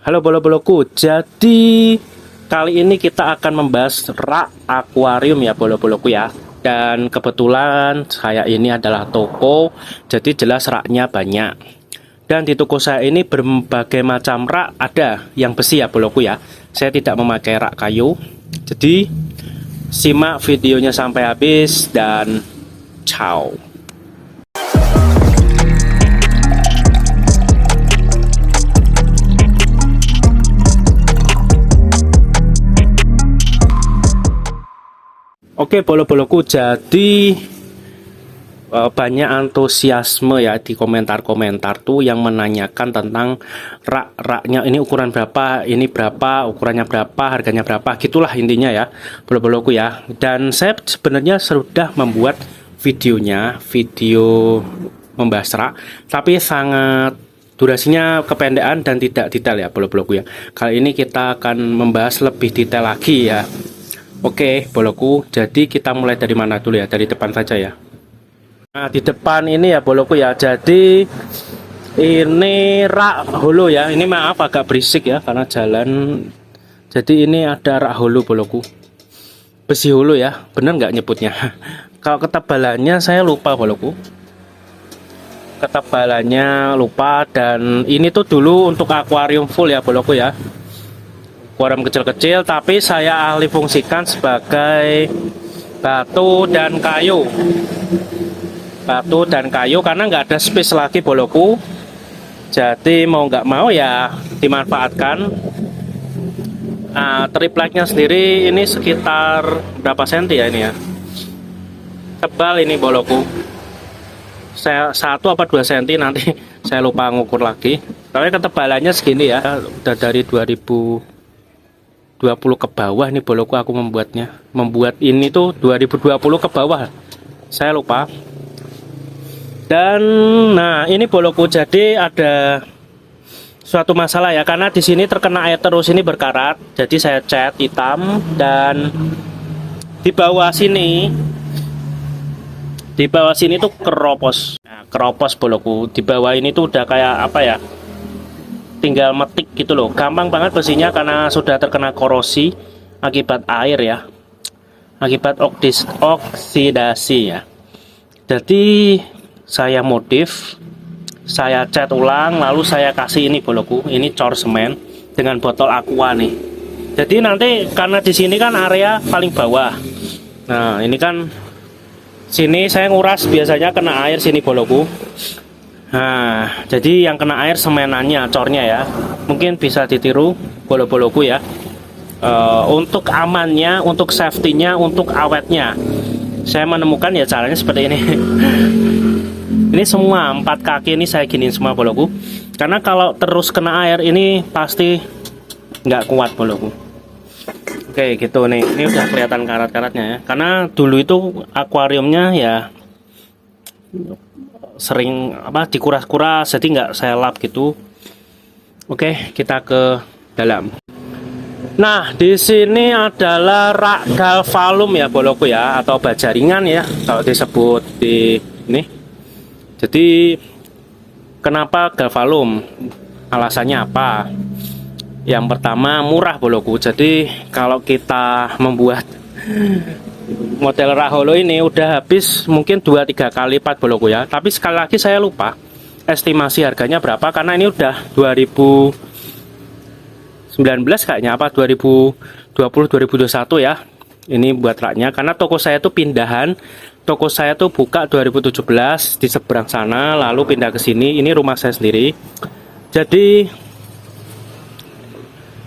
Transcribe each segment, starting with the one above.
Halo bolo-boloku, jadi kali ini kita akan membahas rak akuarium ya bolo-boloku ya. Dan kebetulan saya ini adalah toko, jadi jelas raknya banyak. Dan di toko saya ini berbagai macam rak, ada yang besi ya boloku ya. Saya tidak memakai rak kayu. Jadi simak videonya sampai habis dan ciao. Oke bolo-boloku, jadi banyak antusiasme ya di komentar-komentar tuh yang menanyakan tentang rak-raknya ini ukuran berapa, ini berapa, ukurannya berapa, harganya berapa, gitulah intinya ya bolo-boloku ya. Dan saya sebenarnya sudah membuat video membahas rak, tapi sangat durasinya kependekan dan tidak detail ya bolo-boloku ya. Kali ini kita akan membahas lebih detail lagi ya. Oke, boloku, jadi kita mulai dari mana dulu ya? Dari depan saja ya. Nah, di depan ini ya, boloku ya. Jadi ini rak holo ya. Ini maaf agak berisik ya karena jalan. Jadi ini ada rak holo, boloku. Besi holo ya. Bener nggak nyebutnya? Kalau ketebalannya saya lupa, boloku. Ketebalannya lupa, dan ini tuh dulu untuk akuarium full ya, boloku ya. Akuarium kecil-kecil, tapi saya alih fungsikan sebagai batu dan kayu karena nggak ada space lagi boloku. Jadi mau nggak mau ya dimanfaatkan. Tripleknya sendiri ini sekitar berapa senti ya ini ya, tebal ini boloku, saya 1 apa 2 senti, nanti saya lupa ngukur lagi, tapi ketebalannya segini ya. Udah dari 2020 ke bawah nih boloku aku membuat ini tuh 2020 ke bawah, saya lupa. Dan nah ini boloku, jadi ada suatu masalah ya, karena di sini terkena air terus, ini berkarat, jadi saya cat hitam. Dan di bawah sini tuh keropos. Nah, keropos boloku, di bawah ini tuh udah kayak apa ya, tinggal metik gitu loh, gampang banget besinya karena sudah terkena korosi akibat air ya, akibat oksidasi ya. Jadi saya modif, saya cat ulang, lalu saya kasih ini boloku, ini cor semen dengan botol aqua nih. Jadi nanti karena di sini kan area paling bawah, nah ini kan sini saya nguras biasanya kena air sini boloku. Nah, jadi yang kena air semenannya, cornya ya. Mungkin bisa ditiru bolo-boloku ya. Untuk amannya, untuk safety-nya, untuk awetnya, saya menemukan ya caranya seperti ini. Ini semua 4 kaki ini saya giniin semua boloku. Karena kalau terus kena air ini pasti nggak kuat boloku. Oke gitu nih. Ini udah kelihatan karat-karatnya ya. Karena dulu itu akuariumnya ya sering dikuras-kuras, jadi nggak saya lap gitu. Oke, kita ke dalam. Nah, di sini adalah rak galvalum ya boloku ya, atau baja ringan ya kalau disebut di ini. Jadi kenapa galvalum? Alasannya apa? Yang pertama murah boloku. Jadi kalau kita membuat model rak holo ini udah habis mungkin 2-3 kali lipat boloku ya. Tapi sekali lagi saya lupa estimasi harganya berapa, karena ini udah 2019 kayaknya, apa 2020-2021 ya ini buat raknya. Karena toko saya tuh pindahan, toko saya tuh buka 2017 di seberang sana, lalu pindah ke sini. Ini rumah saya sendiri. Jadi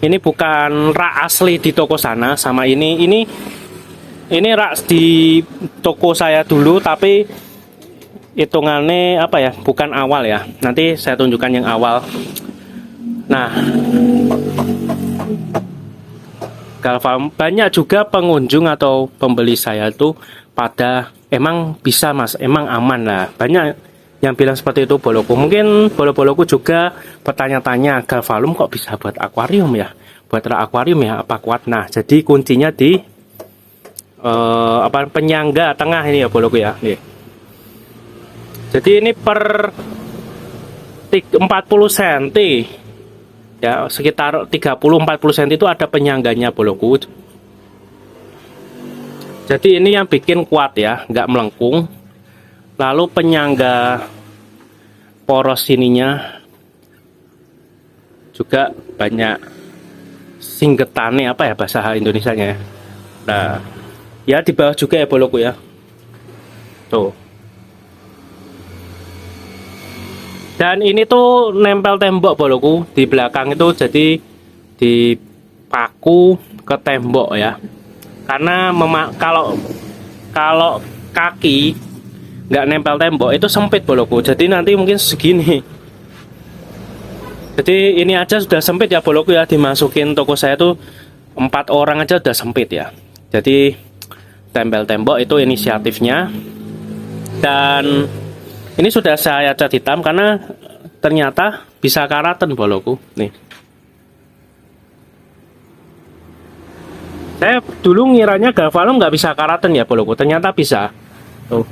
ini bukan rak asli di toko sana, sama ini rak di toko saya dulu, tapi hitungannya apa ya, bukan awal ya. Nanti saya tunjukkan yang awal. Nah, galvalum banyak juga pengunjung atau pembeli saya tuh pada emang bisa mas, emang aman lah. Banyak yang bilang seperti itu boloku. Mungkin bolo-boloku juga bertanya-tanya, galvalum kok bisa buat akuarium ya, buat rak akuarium ya, apa kuat? Nah, jadi kuncinya di penyangga tengah ini ya boloku ya. Nih. Jadi ini per 40 cm Ya, sekitar 30-40 cm itu ada penyangganya boloku. Jadi ini yang bikin kuat ya, nggak melengkung. Lalu penyangga poros sininya juga banyak singgetane, apa ya bahasa Indonesianya ya. Nah, ya di bawah juga ya boloku ya. Tuh. Dan ini tuh nempel tembok boloku di belakang itu, jadi dipaku ke tembok ya. Karena kalau kaki nggak nempel tembok itu sempit boloku. Jadi nanti mungkin segini. Jadi ini aja sudah sempit ya boloku ya, dimasukin toko saya tuh 4 orang aja udah sempit ya. Jadi tempel tembok itu inisiatifnya. Dan ini sudah saya cat hitam karena ternyata bisa karatan boloku. Nih. Saya dulu ngiranya galvalum nggak bisa karatan ya boloku, ternyata bisa. Tuh.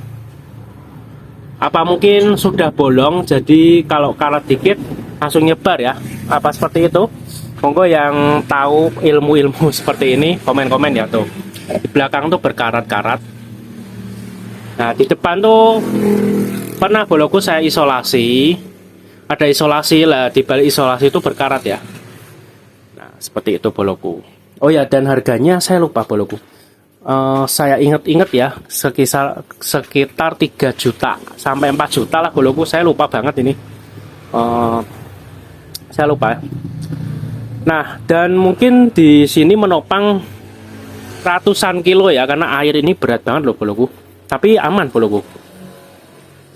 Apa mungkin sudah bolong, jadi kalau karat dikit langsung nyebar ya? Apa seperti itu? Monggo yang tahu ilmu-ilmu seperti ini komen-komen ya tuh. Di belakang tuh berkarat-karat. Nah di depan tuh pernah boloku saya isolasi. Ada isolasi lah, di balik isolasi itu berkarat ya. Nah seperti itu boloku. Oh ya, dan harganya saya lupa boloku. Saya inget-inget ya, sekitar 3 juta sampai 4 juta lah boloku. Saya lupa banget ini. Saya lupa. Nah, dan mungkin di sini menopang ratusan kilo ya, karena air ini berat banget loh boloku. Tapi aman boloku.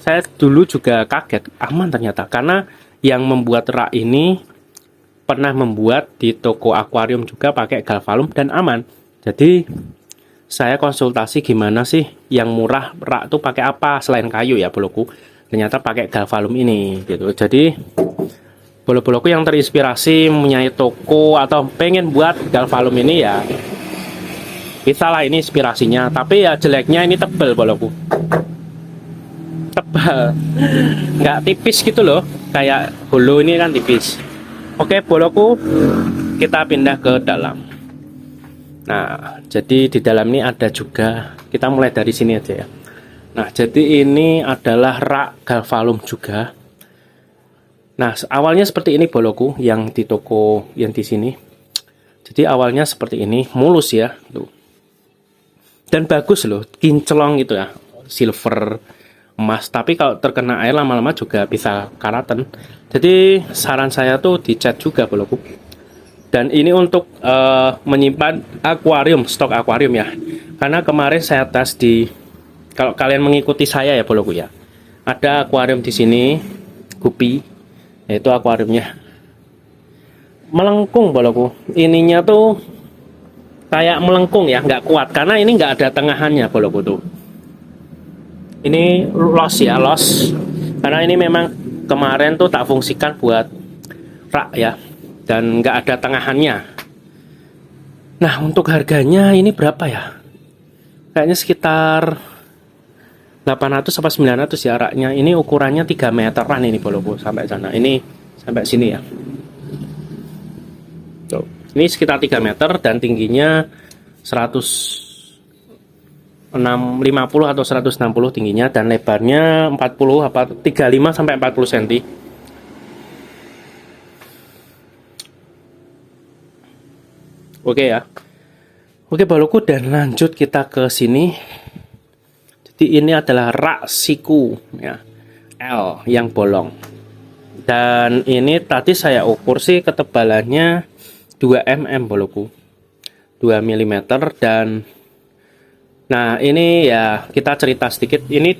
Saya dulu juga kaget, aman ternyata, karena yang membuat rak ini pernah membuat di toko akuarium juga pakai galvalum dan aman. Jadi saya konsultasi gimana sih yang murah rak tuh pakai apa selain kayu ya boloku. Ternyata pakai galvalum ini gitu. Jadi bolo-boloku yang terinspirasi mempunyai toko atau pengen buat galvalum ini ya bisa lah, ini inspirasinya. Tapi ya jeleknya ini tebel boloku. Tebal. Nggak tipis gitu loh. Kayak hulu ini kan tipis. Oke boloku, kita pindah ke dalam. Nah, jadi di dalam ini ada juga, kita mulai dari sini aja ya. Nah, jadi ini adalah rak galvalum juga. Nah, awalnya seperti ini boloku, yang di toko yang di sini. Jadi awalnya seperti ini, mulus ya, tuh. Dan bagus loh, kinclong gitu ya, silver, emas. Tapi kalau terkena air lama-lama juga bisa karatan. Jadi saran saya tuh dicat juga boloku. Dan ini untuk menyimpan akuarium, stok akuarium ya. Karena kemarin saya tes di, kalau kalian mengikuti saya ya boloku ya, ada akuarium di sini, gupi, yaitu akuariumnya melengkung boloku. Ininya tuh kayak melengkung ya, nggak kuat karena ini nggak ada tengahannya boloku tuh. Ini loss ya, loss. Karena ini memang kemarin tuh tak fungsikan buat rak ya, dan nggak ada tengahannya. Nah untuk harganya ini berapa ya? Kayaknya sekitar 800 sampai 900 ya raknya. Ini ukurannya 3 meteran ini boloku sampai sana. Ini sampai sini ya. Tuh. Ini sekitar 3 meter dan tingginya 150 atau 160 tingginya, dan lebarnya 40 apa 35 sampai 40 cm. Oke ya. Oke boloku, dan lanjut kita ke sini. Jadi ini adalah rak siku ya. L yang bolong. Dan ini tadi saya ukur sih ketebalannya 2 mm boloku. 2 mm. Dan nah ini ya kita cerita sedikit, ini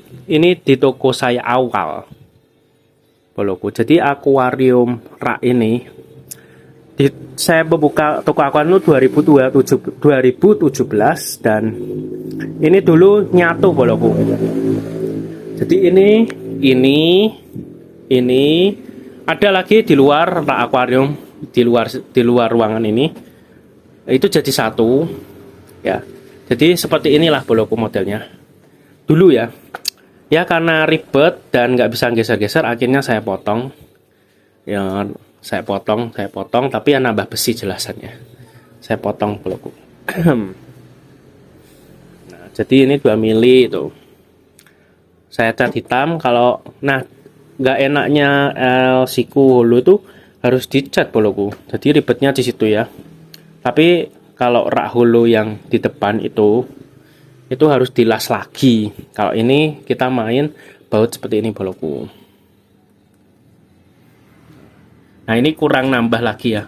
di toko saya awal boloku. Jadi akuarium rak ini saya membuka toko akuarium 2017 dan ini dulu nyatu boloku. Jadi ini ada lagi di luar rak akuarium, di luar ruangan ini itu jadi satu ya. Jadi seperti inilah boloku modelnya dulu ya. Ya karena ribet dan nggak bisa geser-geser, akhirnya saya potong ya, Saya potong, tapi ya nambah besi jelasannya. Saya potong boloku. Nah, jadi ini 2 mili itu. Saya cat hitam. Kalau nggak enaknya siku hulu itu harus dicat boloku. Jadi ribetnya di situ ya. Tapi kalau rak hulu yang di depan itu harus dilas lagi. Kalau ini kita main baut seperti ini boloku. Nah ini kurang nambah lagi ya.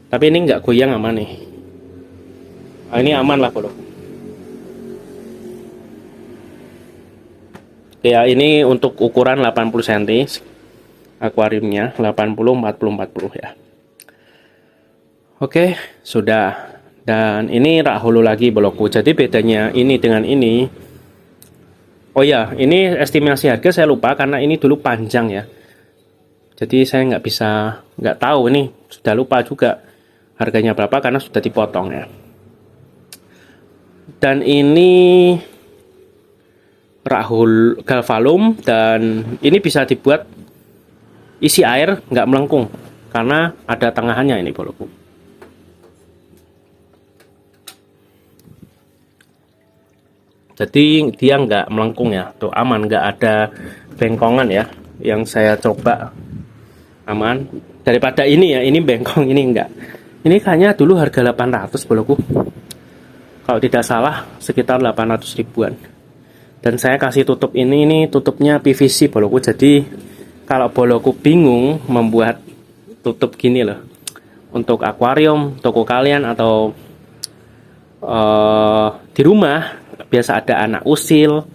Tapi ini nggak goyang, aman nih. Nah, ini aman lah boloku. Ya ini untuk ukuran 80 cm. Akuariumnya 80 40 ya. Oke, sudah. Dan ini rak hulu lagi boloku. Jadi bedanya ini dengan ini. Oh ya, ini estimasi harga saya lupa karena ini dulu panjang ya. Jadi saya nggak tahu, ini sudah lupa juga harganya berapa karena sudah dipotong ya. Dan ini rahul galvalum, dan ini bisa dibuat isi air nggak melengkung karena ada tengahannya ini boloku. Jadi dia nggak melengkung ya, tuh aman, nggak ada bengkongan ya. Yang saya coba aman daripada ini ya, ini bengkong, ini enggak. Ini kayaknya dulu harga 800 boloku, kalau tidak salah sekitar 800 ribuan. Dan saya kasih tutup ini tutupnya PVC boloku. Jadi kalau boloku bingung membuat tutup gini loh untuk akuarium toko kalian atau di rumah biasa ada anak usil,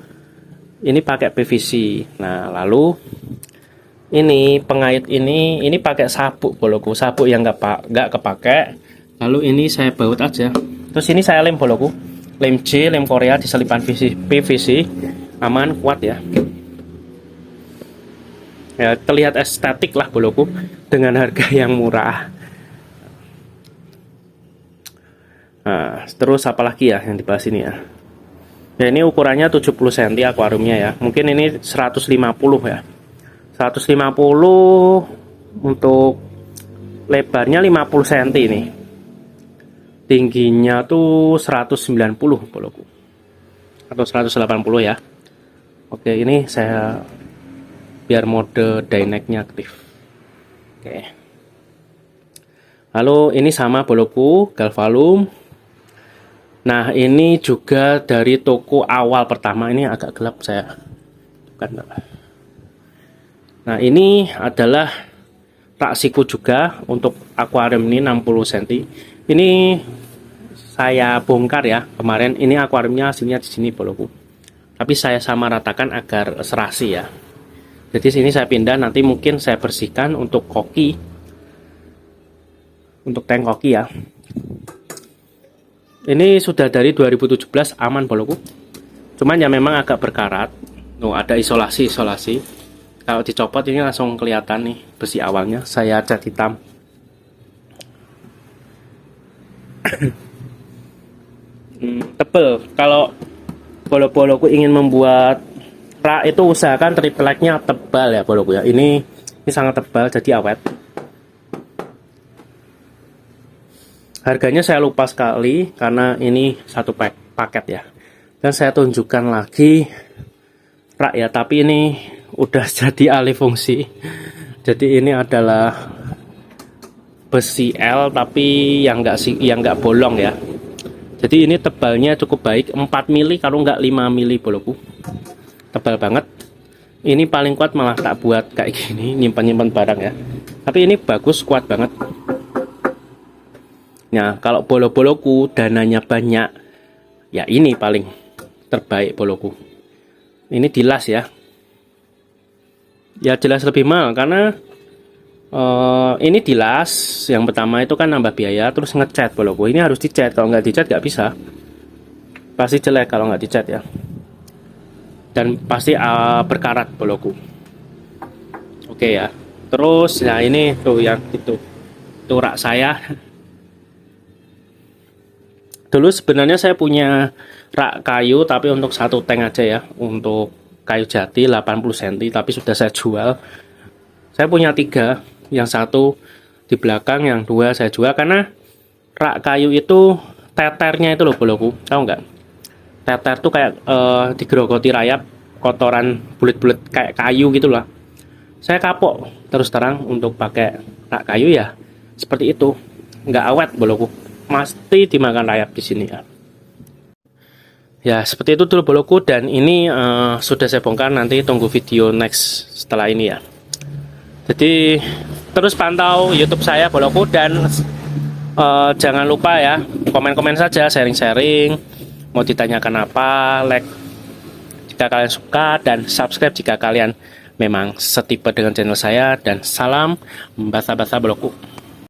ini pakai PVC. Nah lalu ini pengait ini pakai sabuk boloku, sabuk yang nggak kepake. Lalu ini saya baut aja. Terus ini saya lem boloku, lem J, lem Korea di selipan PVC, aman, kuat ya. Ya terlihat estetik lah boloku dengan harga yang murah. Nah, terus apalagi ya yang dibahas ini ya. Ya ini ukurannya 70 cm akuariumnya ya. Mungkin ini 150 ya. 150 untuk lebarnya 50 cm ini. Tingginya tuh 190 boloku. Atau 180 ya. Oke, ini saya biar mode dynamic-nya aktif. Oke. Lalu ini sama boloku, galvalum. Nah, ini juga dari toko awal pertama, ini agak gelap saya. Bukan. Nah ini adalah rak siku juga untuk akuarium ini 60 cm. Ini saya bongkar ya kemarin. Ini akuariumnya hasilnya di sini boloku. Tapi saya sama ratakan agar serasi ya. Jadi sini saya pindah, nanti mungkin saya bersihkan untuk koki, untuk tank koki ya. Ini sudah dari 2017, aman boloku. Cuman ya memang agak berkarat. Tuh ada isolasi. Kalau dicopot ini langsung kelihatan nih besi awalnya. Saya cat hitam. Tebel. Kalau bolo-boloku ingin membuat rak itu usahakan tripleknya tebal ya boloku ya. Ini sangat tebal jadi awet. Harganya saya lupa sekali karena ini satu paket ya. Dan saya tunjukkan lagi rak ya, tapi ini udah jadi alih fungsi. Jadi ini adalah besi L tapi yang nggak bolong ya. Jadi ini tebalnya cukup baik, 4 mili kalau nggak 5 mili boloku. Tebal banget. Ini paling kuat malah tak buat kayak gini, nyimpan barang ya. Tapi ini bagus, kuat banget. Nah, kalau bolo-boloku dananya banyak, ya ini paling terbaik boloku. Ini dilas ya. Ya jelas lebih mahal karena ini dilas. Yang pertama itu kan nambah biaya, terus ngecat boloku. Ini harus dicat, kalau nggak dicat nggak bisa. Pasti jelek kalau nggak dicat ya. Dan pasti berkarat boloku. Oke ya. Terus nah ini tuh yang itu rak saya. Dulu sebenarnya saya punya rak kayu tapi untuk satu tank aja ya, untuk kayu jati 80 cm, tapi sudah saya jual. Saya punya 3, yang satu di belakang, yang dua saya jual karena rak kayu itu teternya itu loh boloku, tahu nggak? Teter tuh kayak digerogoti rayap, kotoran bulat-bulat kayak kayu gitu lah. Saya kapok terus terang untuk pakai rak kayu ya seperti itu, nggak awet boloku, pasti dimakan rayap di sini ya. Ya seperti itu dulu boloku, dan ini sudah saya bongkar, nanti tunggu video next setelah ini ya. Jadi terus pantau YouTube saya boloku, dan jangan lupa ya komen-komen saja, sharing-sharing, mau ditanyakan apa, like jika kalian suka, dan subscribe jika kalian memang setipe dengan channel saya. Dan salam basa-basa boloku.